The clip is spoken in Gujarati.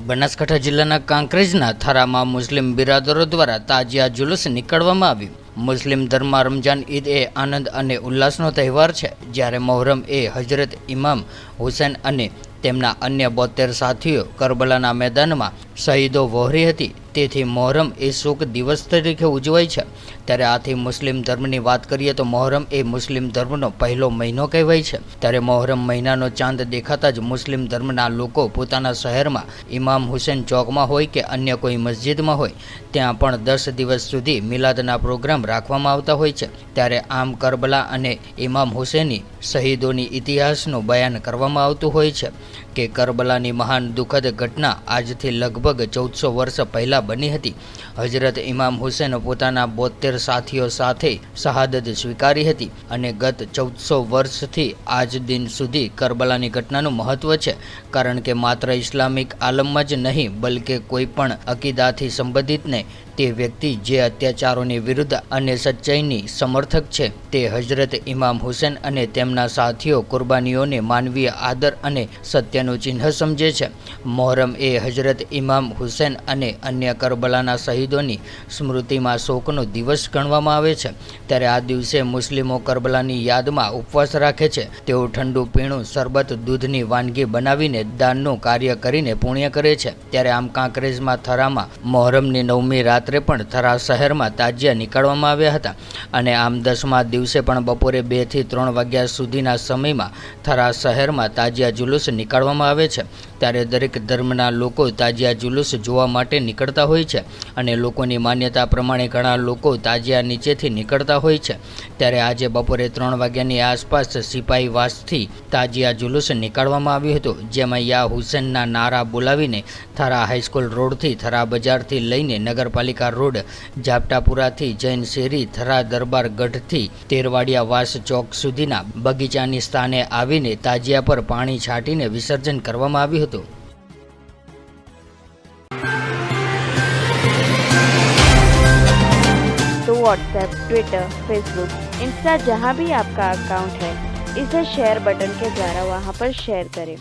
બનાસકાંઠા જિલ્લાના કાંકરેજના થરામાં મુસ્લિમ બિરાદરો દ્વારા તાજિયા જુલુસ નીકળવામાં આવ્યું। મુસ્લિમ ધર્મમાં રમજાન ઈદ એ આનંદ અને ઉલ્લાસનો તહેવાર છે, જ્યારે મોહરમ એ હજરત ઇમામ હુસૈન અને તેમના અન્ય 72 સાથીઓ કરબલાના મેદાનમાં શહીદો વહોરી હતી। તેથી મોહરમ એ શોક દિવસ તરીકે ઉજવાય છે। ત્યારે આથી મુસ્લિમ ધર્મની વાત કરીએ તો મોહરમ એ મુસ્લિમ ધર્મનો પહેલો મહિનો કહેવાય છે। ત્યારે મોહરમ મહિનાનો ચાંદ દેખાતા જ મુસ્લિમ ધર્મના લોકો પોતાના શહેરમાં ઇમામ હુસૈન ચોકમાં હોય કે અન્ય કોઈ મસ્જિદમાં હોય ત્યાં પણ 10 દિવસ સુધી મિલાદના પ્રોગ્રામ રાખવામાં આવતા હોય છે। ત્યારે આમ કરબલા અને ઇમામ હુસૈની શહીદોની ઇતિહાસનું બયાન કરવામાં આવતું હોય છે કે કરબલાની મહાન દુઃખદ ઘટના આજથી લગભગ 1400 વર્ષ પહેલાં બની હતી। હજરત ઇમામ હુસૈન પોતાના 72 સાથીઓ સાથે શહાદત સ્વીકારી હતી અને ગત 1400 વર્ષથી આજ દિન સુધી કરબલાની ઘટનાનું મહત્વ છે, કારણ કે માત્ર ઇસ્લામિક આલમમાં જ નહીં બલકે કોઈ પણ અકીદાથી સંબંધિતને તે વ્યક્તિ જે અત્યાચારોની વિરુદ્ધ અને સચ્ચાઈની સમર્થક છે તે હજરત ઇમામ હુસૈન અને તેમના સાથીઓ કુરબાનીઓને માનવીય આદર અને સત્યનું ચિહ્ન સમજે છે। મોહરમ એ હજરત ઇમામ હુસૈન અને અન્ય કરબલાના શહીદોની સ્મૃતિમાં શોકનો દિવસ ગણવામાં આવે છે। ત્યારે આ દિવસે મુસ્લિમો કરબલાની યાદમાં ઉપવાસ રાખે છે। તેઓ ઠંડુ પીણું, શરબત, દૂધની વાનગી બનાવીને દાનનું કાર્ય કરીને પુણ્ય કરે છે। ત્યારે આમ કાંકરેજમાં થરામાં મોહરમની 9મી રાત્રે પણ થરા શહેરમાં તાજિયા નીકાળવામાં આવ્યા હતા અને આમ 10મા દિવસે પણ બપોરે 2 થી 3 વાગ્યા સુધીના સમયમાં થરા શહેરમાં તાજિયા જુલુસ નીકાળવામાં આવે છે। ત્યારે દરેક ધર્મના લોકો તાજિયા જુલુસ જોવા માટે નીકળતા હોય છે અને લોકોની માન્યતા પ્રમાણે ઘણા લોકો તાજિયા નીચેથી નીકળતા હોય છે। ત્યારે આજે બપોરે 3 વાગ્યાની આસપાસ સિપાહીવાસથી તાજિયા જુલુસ નીકાળવામાં આવ્યું હતું, જેમાં યા હુસૈનના નારા બોલાવીને થરા હાઈસ્કૂલ રોડથી થરા બજારથી લઈને નગરપાલિકા રોડ, ઝાપટાપુરાથી જૈન શેરી, થરા દરબાર ગઢથી તેરવાડિયા વાસ ચોક સુધીના બગીચાની સ્થાને આવીને તાજિયા પર પાણી છાંટીને વિસર્જન કરવામાં આવ્યું હતું। तो व्हाट्सएप, ट्विटर, फेसबुक, इंस्टा जहाँ भी आपका अकाउंट है, इसे शेयर बटन के द्वारा वहाँ पर शेयर करें।